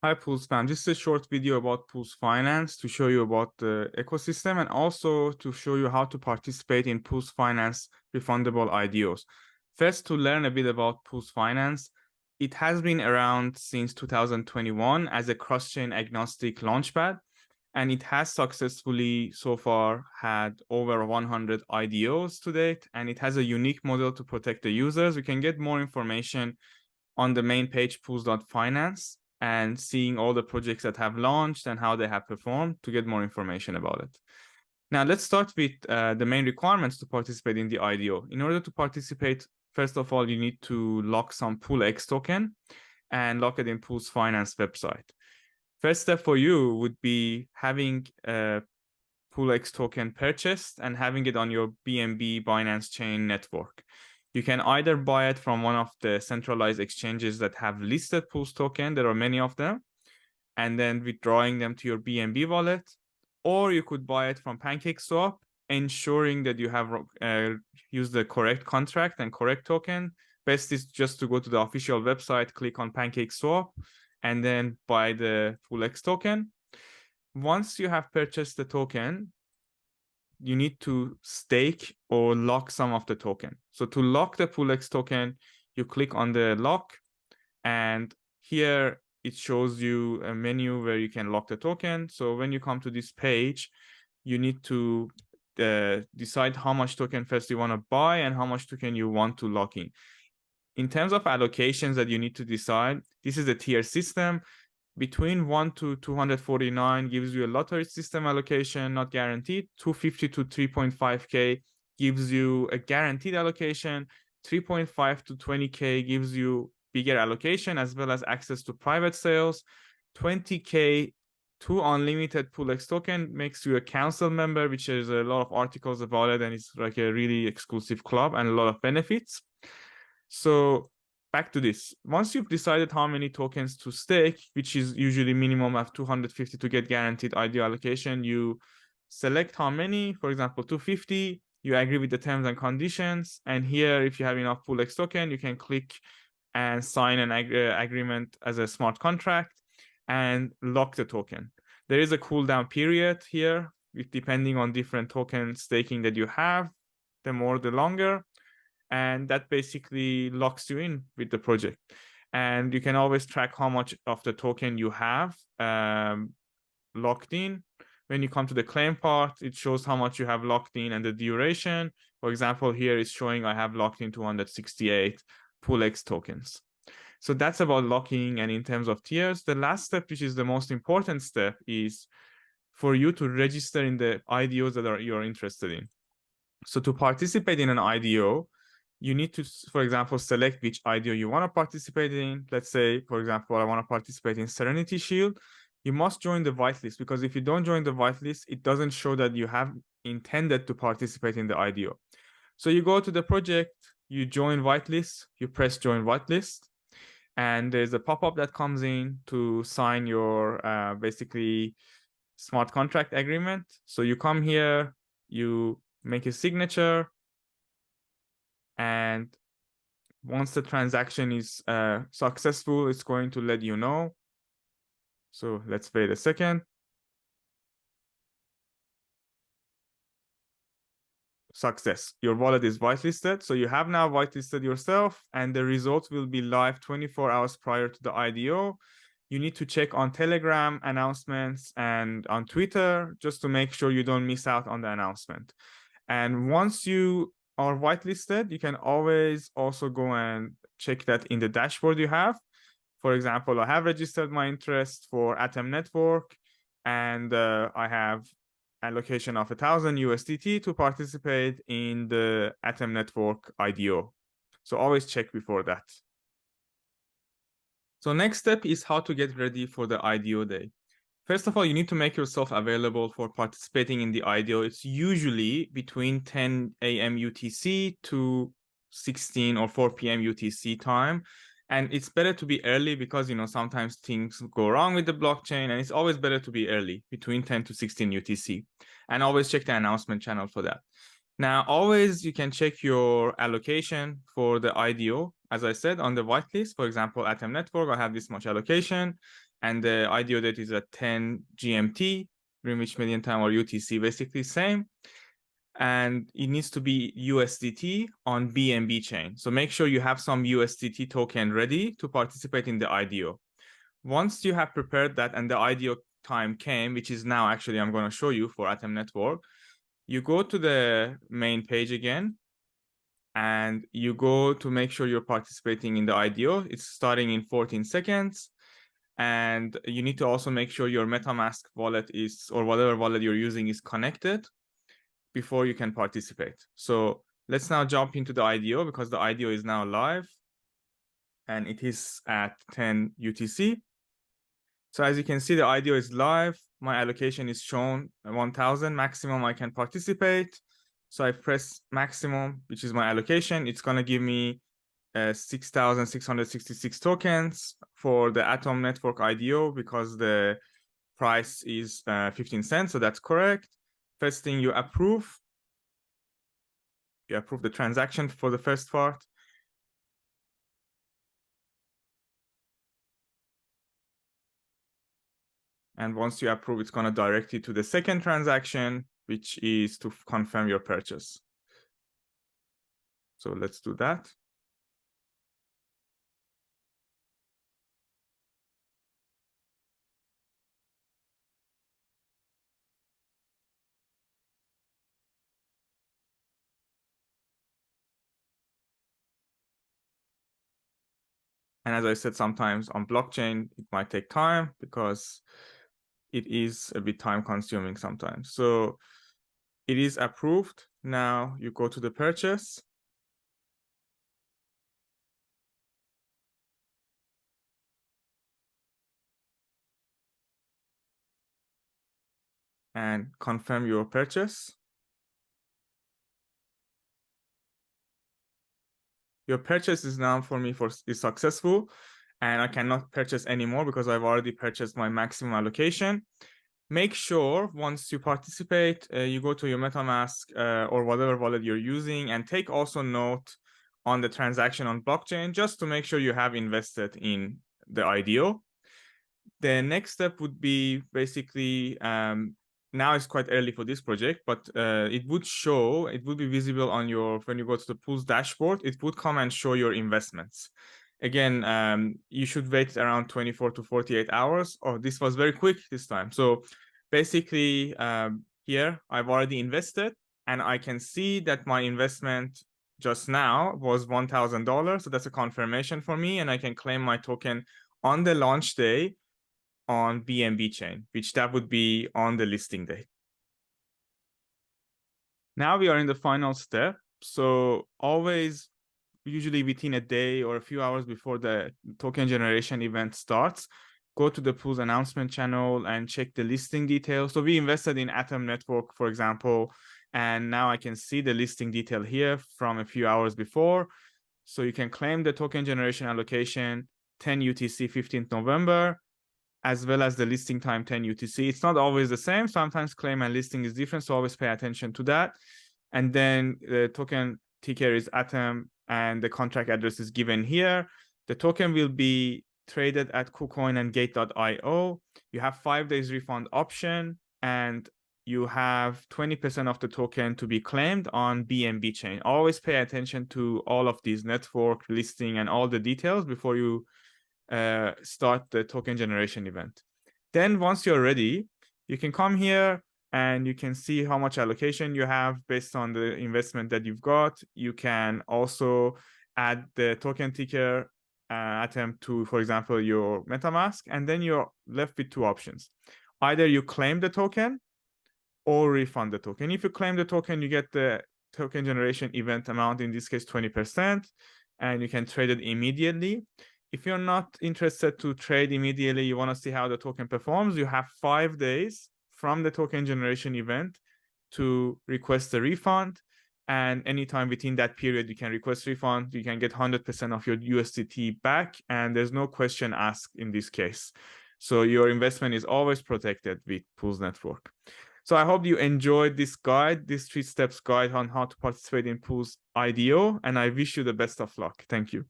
Hi, Poolz Fam. This is a short video about Poolz Finance to show you about the ecosystem and also to show you how to participate in Poolz Finance refundable IDOs. First, to learn a bit about Poolz Finance, it has been around since 2021 as a cross-chain agnostic launchpad, and it has successfully so far had over 100 IDOs to date, and it has a unique model to protect the users. You can get more information on the main page poolz.finance and seeing all the projects that have launched and how they have performed to get more information about it. Now, let's start with the main requirements to participate in the IDO. In order to participate, first of all, you need to lock some PoolX token and lock it in Poolz Finance website. First step for you would be having a PoolX token purchased and having it on your BNB Binance Chain network. You can either buy it from one of the centralized exchanges that have listed Poolz token. There are many of them, and then withdrawing them to your BNB wallet, or you could buy it from PancakeSwap, ensuring that you have used the correct contract and correct token. Best is just to go to the official website, click on PancakeSwap, and then buy the PoolX token. Once you have purchased the token, you need to stake or lock some of the token. So to lock the PoolX token, you click on the lock, and here it shows you a menu where you can lock the token. So when you come to this page, you need to decide how much token first you want to buy and how much token you want to lock in. In terms of allocations that you need to decide, this is a tier system. Between 1 to 249 gives you a lottery system allocation, not guaranteed. 250 to 3.5K gives you a guaranteed allocation. 3.5 to 20K gives you bigger allocation as well as access to private sales. 20K to unlimited PoolX token makes you a council member, which is a lot of articles about it, and it's like a really exclusive club and a lot of benefits. So back to this. Once you've decided how many tokens to stake, which is usually minimum of 250 to get guaranteed IDO allocation, you select how many, for example, 250, you agree with the terms and conditions. And here, if you have enough PoolX token, you can click and sign an agreement as a smart contract and lock the token. There is a cooldown period here, depending on different token staking that you have, the more, the longer. And that basically locks you in with the project. And you can always track how much of the token you have locked in. When you come to the claim part, it shows how much you have locked in and the duration. For example, here it's showing I have locked in 268 PoolX tokens. So that's about locking. And in terms of tiers, the last step, which is the most important step, is for you to register in the IDOs that you're interested in. So to participate in an IDO, you need to, for example, select which IDO you want to participate in. Let's say, for example, I want to participate in Serenity Shield. You must join the whitelist, because if you don't join the whitelist, it doesn't show that you have intended to participate in the IDO. So you go to the project, you join whitelist, you press join whitelist, and there's a pop-up that comes in to sign your basically smart contract agreement. So you come here, you make a signature, and once the transaction is successful, it's going to let you know. So let's wait a second. Success. Your wallet is whitelisted. So you have now whitelisted yourself, and the results will be live 24 hours prior to the IDO. You need to check on Telegram announcements and on Twitter just to make sure you don't miss out on the announcement. And once you are whitelisted, you can always also go and check that in the dashboard you have. For example, I have registered my interest for Atom Network, and I have allocation of 1,000 USDT to participate in the Atom Network IDO. So always check before that. So next step is how to get ready for the IDO day. First of all, you need to make yourself available for participating in the IDO. It's usually between 10 a.m. UTC to 16 or 4 p.m. UTC time. And it's better to be early because, sometimes things go wrong with the blockchain, and it's always better to be early between 10 to 16 UTC. And always check the announcement channel for that. Now, always you can check your allocation for the IDO. As I said, on the whitelist, for example, Atom Network, I have this much allocation. and the IDO date is at 10 GMT, Greenwich Median Time, or UTC, basically same. And it needs to be USDT on BNB chain. So make sure you have some USDT token ready to participate in the IDO. Once you have prepared that and the IDO time came, which is now actually I'm going to show you for Atom Network, you go to the main page again, and you go to make sure you're participating in the IDO. It's starting in 14 seconds. And you need to also make sure your MetaMask wallet is, or whatever wallet you're using, is connected before you can participate. So let's now jump into the IDO, because the IDO is now live and it is at 10 UTC. So as you can see, the IDO is live. My allocation is shown 1,000 maximum I can participate. So I press maximum, which is my allocation. It's going to give me 6,666 tokens for the Atom Network IDO, because the price is 15 cents. So that's correct. First thing, you approve. You approve the transaction for the first part. And once you approve, it's going to direct you to the second transaction, which is to confirm your purchase. So let's do that. And as I said, sometimes on blockchain, it might take time because it is a bit time consuming sometimes. So it is approved. Now you go to the purchase. And confirm your purchase. Your purchase is now for me is successful, and I cannot purchase anymore because I've already purchased my maximum allocation. Make sure once you participate, you go to your MetaMask or whatever wallet you're using, and take also note on the transaction on blockchain, just to make sure you have invested in the IDO. The next step would be basically, now it's quite early for this project, but it would be visible on your, when you go to the Poolz dashboard, it would come and show your investments. Again, you should wait around 24 to 48 hours. Oh, this was very quick this time. So basically, here I've already invested, and I can see that my investment just now was $1,000. So that's a confirmation for me, and I can claim my token on the launch day on BNB chain, which that would be on the listing day. Now we are in the final step. So always, usually within a day or a few hours before the token generation event starts, go to the Poolz announcement channel and check the listing details. So we invested in Atom Network, for example, and now I can see the listing detail here from a few hours before. So you can claim the token generation allocation 10 UTC 15th November, as well as the listing time 10 UTC. It's not always the same. Sometimes claim and listing is different, so always pay attention to that. And then the token ticker is Atom, and the contract address is given here. The token will be traded at KuCoin and Gate.io. You have 5 days refund option, and you have 20% of the token to be claimed on BNB chain. Always pay attention to all of these network, listing, and all the details before you start the token generation event. Then once you're ready, you can come here and you can see how much allocation you have based on the investment that you've got. You can also add the token ticker Atom to, for example, your MetaMask, and then you're left with two options. Either you claim the token or refund the token. If you claim the token, you get the token generation event amount, in this case 20%, and you can trade it immediately. If you're not interested to trade immediately, you want to see how the token performs, you have 5 days from the token generation event to request a refund. And anytime within that period, you can request refund. You can get 100% of your USDT back, and there's no question asked in this case. So your investment is always protected with Poolz Network. So I hope you enjoyed this guide, this 3 steps guide on how to participate in Poolz IDO, and I wish you the best of luck. Thank you.